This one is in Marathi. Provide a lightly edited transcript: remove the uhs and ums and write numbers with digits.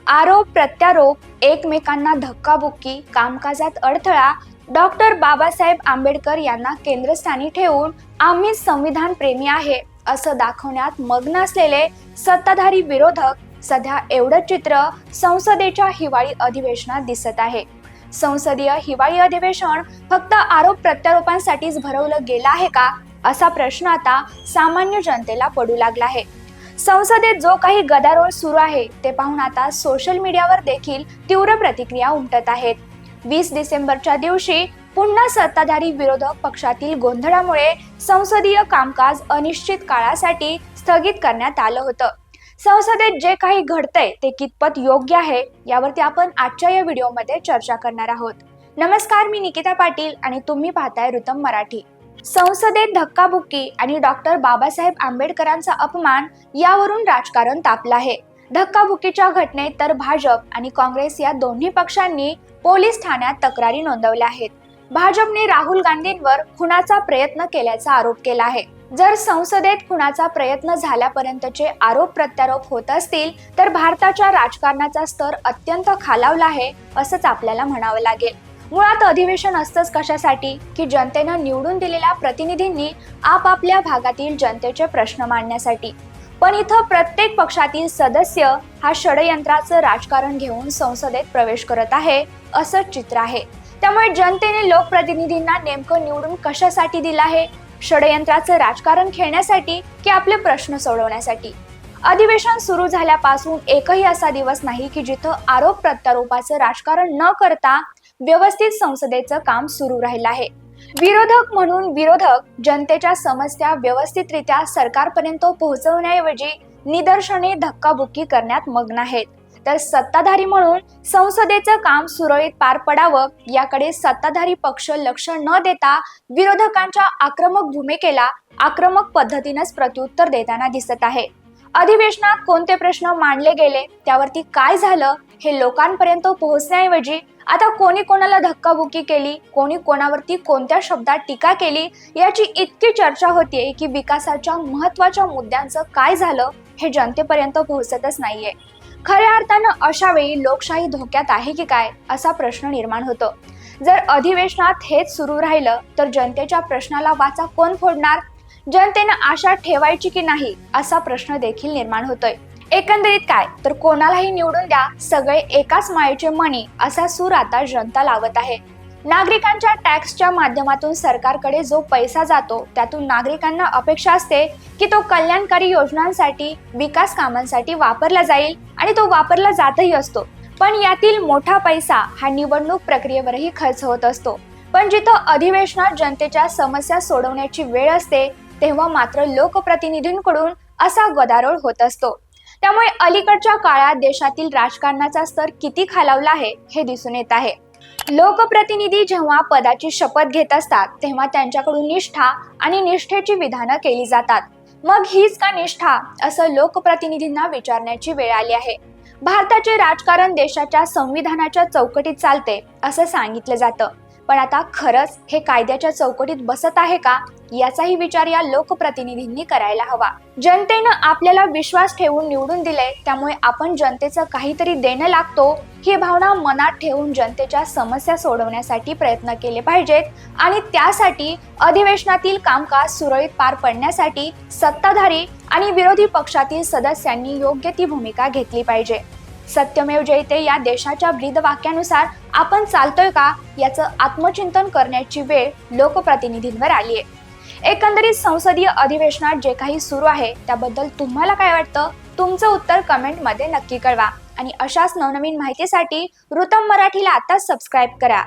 आरोप प्रत्यारोप, एकमेकांना धक्काबुक्की, कामकाजात अडथळा, डॉक्टर बाबासाहेब आंबेडकर यांना केंद्रस्थानी ठेवून आम्ही संविधान प्रेमी आहे असं दाखवण्यात मग्न असलेले सत्ताधारी विरोधक सध्या एवढं चित्र संसदेच्या हिवाळी अधिवेशनात दिसत आहे। संसदीय हिवाळी अधिवेशन फक्त आरोप प्रत्यारोपांसाठीच भरवलं गेलं आहे का असा प्रश्न आता सामान्य जनतेला पडू लागला आहे। संसदेत जो काही गदारोळ सुरू आहे ते पाहून आता सोशल मीडियावर देखील तीव्र प्रतिक्रिया उमटत आहेत। 20 डिसेंबरच्या दिवशी पुन्हा सत्ताधारी विरोधक पक्षातील गोंधळामुळे संसदीय कामकाज अनिश्चित काळासाठी स्थगित करण्यात आलं होतं। संसदेत जे काही घडतंय ते कितपत योग्य आहे यावरती आपण आजच्या या व्हिडिओमध्ये चर्चा करणार आहोत। नमस्कार, मी निकिता पाटील आणि तुम्ही पाहताय ऋतम मराठी। संसदेत धक्काबुक्की आणि डॉक्टर बाबासाहेब आंबेडकरांचा अपमान यावरून राजकारण तापलं आहे। धक्काबुक्कीच्या घटनेत तर भाजप आणि काँग्रेस या दोन्ही पक्षांनी पोलीस ठाण्यात तक्रारी नोंदवल्या आहेत। भाजपने राहुल गांधींवर खुनाचा प्रयत्न केल्याचा आरोप केला आहे। जर संसदेत खुनाचा प्रयत्न झाल्यापर्यंतचे आरोप प्रत्यारोप होत असतील तर भारताच्या राजकारणाचा स्तर अत्यंत खालावला आहे असंच आपल्याला म्हणावं लागेल। मुळात अधिवेशन असतंच कशासाठी की जनतेनं निवडून दिलेल्या प्रतिनिधींनी आपापल्या भागातील जनतेचे प्रश्न मांडण्यासाठी। पण इथं प्रत्येक पक्षातील सदस्य हा षडयंत्राचं राजकारण घेऊन संसदेत प्रवेश करत आहे असं चित्र आहे। त्यामुळे जनतेने लोकप्रतिनिधींना नेमकं निवडून कशासाठी दिलं आहे? षडयंत्राचं राजकारण खेळण्यासाठी की आपले प्रश्न सोडवण्यासाठी? अधिवेशन सुरू झाल्यापासून एकही असा दिवस नाही की जिथं आरोप प्रत्यारोपाचं राजकारण न करता व्यवस्थित संसदेचं काम सुरू राहिलं आहे। विरोधक म्हणून विरोधक जनतेच्या समस्या व्यवस्थितरित्या सरकारपर्यंत पोहोचवण्याऐवजी निदर्शने धक्काबुक्की करण्यात मग्न आहेत, तर सत्ताधारी म्हणून संसदेचं काम सुरळीत पार पडावं याकडे सत्ताधारी पक्ष लक्ष न देता विरोधकांच्या आक्रमक भूमिकेला आक्रमक पद्धतीनेच प्रत्युत्तर देताना दिसत आहे। अधिवेशनात कोणते प्रश्न मांडले गेले, त्यावरती काय झालं हे लोकांपर्यंत पोहोचण्याऐवजी आता कोणी कोणाला धक्काबुक्की केली, कोणी कोणावरती कोणत्या शब्दात टीका केली याची इतकी चर्चा होतीये की विकासाच्या महत्त्वाच्या मुद्द्यांचं काय झालं हे जनतेपर्यंत पोहोचतच नाहीये। खऱ्या अर्थानं अशा वेळी लोकशाही धोक्यात आहे की काय असा प्रश्न निर्माण होतो। जर अधिवेशनात हेच सुरू राहिलं तर जनतेच्या प्रश्नाला वाचा कोण फोडणार? जनतेनं आशा ठेवायची की नाही असा प्रश्न देखील निर्माण होतोय। एकंदरीत काय तर कोणालाही निवडून द्या, सगळे एकाच मायेचे मणी असा सूर आता जनता लावत आहे। नागरिकांच्या टॅक्सच्या माध्यमातून सरकारकडे जो पैसा जातो त्यातून नागरिकांना अपेक्षा असते की तो कल्याणकारी योजनांसाठी, विकास कामांसाठी वापरला जाईल आणि तो वापरला जातही असतो। पण यातील मोठा पैसा हा निवडणूक प्रक्रियेवरही खर्च होत असतो। पण जिथं अधिवेशनात जनतेच्या समस्या सोडवण्याची वेळ असते तेव्हा मात्र लोकप्रतिनिधींकडून असा गदारोळ होत असतो। त्यामुळे अलीकडच्या काळात देशातील राजकारणाचा स्तर किती खालावला आहे हे दिसून येत आहे। लोकप्रतिनिधी जेव्हा पदाची शपथ घेत असतात तेव्हा त्यांच्याकडून निष्ठा आणि निष्ठेची विधानं केली जातात। मग हीच का निष्ठा असं लोकप्रतिनिधींना विचारण्याची वेळ आली आहे। भारताचे राजकारण देशाच्या संविधानाच्या चौकटीत चालते असं सांगितलं जातं, पण आता खरंच हे कायद्याच्या चौकटीत बसत आहे का याचाही विचार या लोकप्रतिनिधींनी करायला हवा। जनतेनं आपल्याला विश्वास ठेवून निवडून दिले, त्यामुळे आपण जनतेचं काहीतरी देणं लागतो ही भावना मनात ठेवून जनतेच्या समस्या सोडवण्यासाठी प्रयत्न केले पाहिजेत आणि त्यासाठी अधिवेशनातील कामकाज सुरळीत पार पडण्यासाठी सत्ताधारी आणि विरोधी पक्षातील सदस्यांनी योग्य ती भूमिका घेतली पाहिजे। सत्यमेव जयते या देशाच्या ब्रीदवाक्यानुसार आपण चालतोय का याचं आत्मचिंतन करण्याची वेळ लोकप्रतिनिधींवर आली आहे। एकंदरीत संसदीय अधिवेशनात जे काही सुरू आहे त्याबद्दल तुम्हाला काय वाटतं? तुमचं उत्तर कमेंटमध्ये नक्की कळवा आणि अशाच नवनवीन माहितीसाठी ऋतम मराठीला आताच सबस्क्राईब करा।